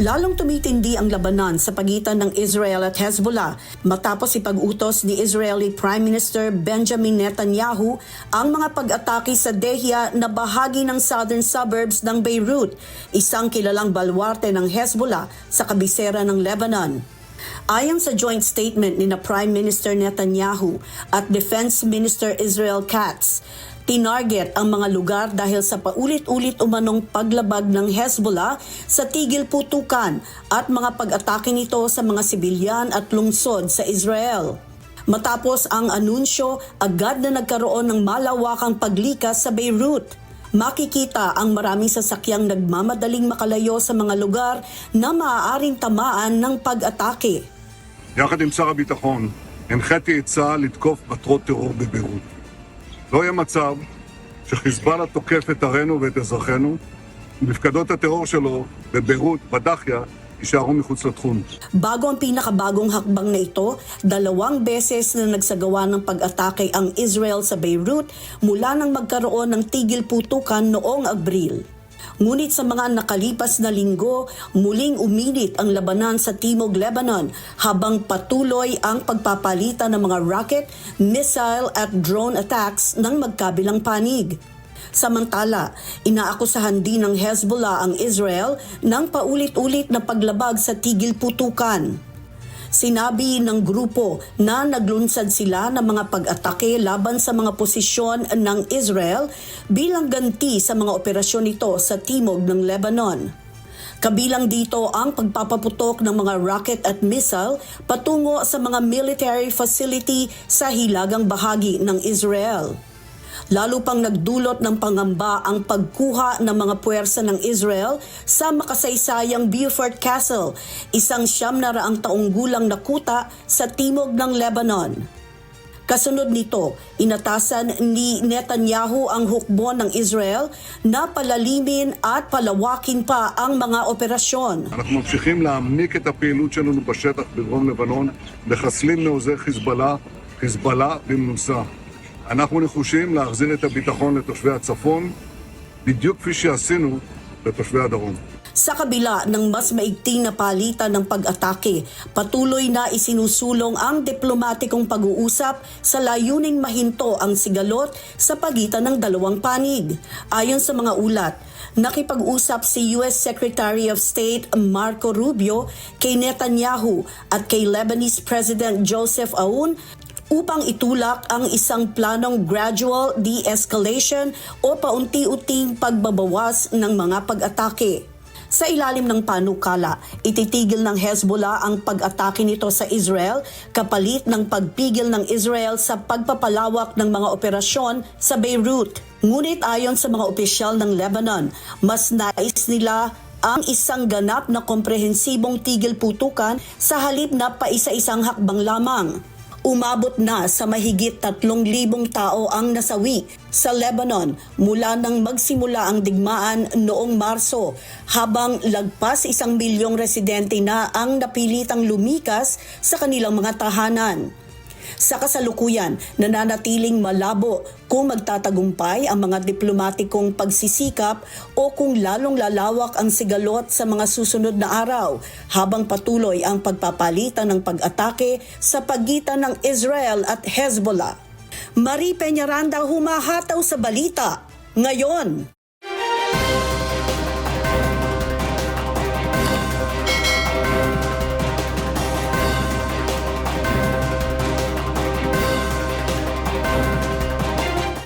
Lalong tumitindi ang labanan sa pagitan ng Israel at Hezbollah matapos ipag-utos ni Israeli Prime Minister Benjamin Netanyahu ang mga pag-atake sa Dehya na bahagi ng southern suburbs ng Beirut, isang kilalang baluarte ng Hezbollah sa kabisera ng Lebanon. Ayon sa joint statement ni Prime Minister Netanyahu at Defense Minister Israel Katz, tinarget ang mga lugar dahil sa paulit-ulit umanong paglabag ng Hezbollah sa tigil putukan at mga pag-atake nito sa mga sibilyan at lungsod sa Israel. Matapos ang anunsyo, agad na nagkaroon ng malawakang paglikas sa Beirut. Makikita ang maraming sasakyang nagmamadaling makalayo sa mga lugar na maaaring tamaan ng pag-atake. יחד עם שר הביטחון, הנחיתי את צה"ל לתקוף מטרות טרור בביירות. לא יהיה מצב שחיזבאללה תוקף את ערינו ואת אזרחינו, ומפקדות הטרור שלו בביירות, בדחיה, יישארו מחוץ לתחום. Bago ang pinakabagong hakbang na ito, 2 beses na nagsagawa ng pag-atake ang Israel sa Beirut mula nang magkaroon ng tigil putukan noong Abril. Ngunit sa mga nakalipas na linggo, muling uminit ang labanan sa Timog Lebanon habang patuloy ang pagpapalitan ng mga rocket, missile at drone attacks ng magkabilang panig. Samantala, inaakusahan din ng Hezbollah ang Israel ng paulit-ulit na paglabag sa tigil putukan. Sinabi ng grupo na naglunsad sila ng mga pag-atake laban sa mga posisyon ng Israel bilang ganti sa mga operasyon nito sa timog ng Lebanon. Kabilang dito ang pagpapaputok ng mga rocket at missile patungo sa mga military facility sa hilagang bahagi ng Israel. Lalo pang nagdulot ng pangamba ang pagkuha ng mga puwersa ng Israel sa makasaysayang Beaufort Castle, isang 900 taong gulang na kuta sa timog ng Lebanon. Kasunod nito, inatasan ni Netanyahu ang hukbo ng Israel na palalimin at palawakin pa ang mga operasyon. אנחנו ממשיכים להעמיק את הפעילות שלנו בשטח בדרום לבנון, מחסלים מעוזי חיזבאללה במנוסה. אנחנו נחושים להחזיר את הביטחון לתושבי הצפון, בדיוק כפי שעשינו לתושבי הדרום. Sa kabila ng mas maigting na palitan ng pag-atake, patuloy na isinusulong ang diplomatikong pag-uusap sa layuning mahinto ang sigalot sa pagitan ng dalawang panig. Ayon sa mga ulat, nakipag-usap si U.S. Secretary of State Marco Rubio kay Netanyahu at kay Lebanese President Joseph Aoun upang itulak ang isang planong gradual de-escalation o paunti-unting pagbabawas ng mga pag-atake. Sa ilalim ng panukala, ititigil ng Hezbollah ang pag-atake nito sa Israel kapalit ng pagpigil ng Israel sa pagpapalawak ng mga operasyon sa Beirut. Ngunit ayon sa mga opisyal ng Lebanon, mas nais nila ang isang ganap na komprehensibong tigil putukan sa halip na paisa-isang hakbang lamang. Umabot na sa mahigit 3,000 tao ang nasawi sa Lebanon mula nang magsimula ang digmaan noong Marso, habang lagpas 1 milyong residente na ang napilitang lumikas sa kanilang mga tahanan. Sa kasalukuyan, nananatiling malabo kung magtatagumpay ang mga diplomatikong pagsisikap o kung lalong lalawak ang sigalot sa mga susunod na araw habang patuloy ang pagpapalitan ng pag-atake sa pagitan ng Israel at Hezbollah. Marie Peñaranda, humahataw sa balita ngayon.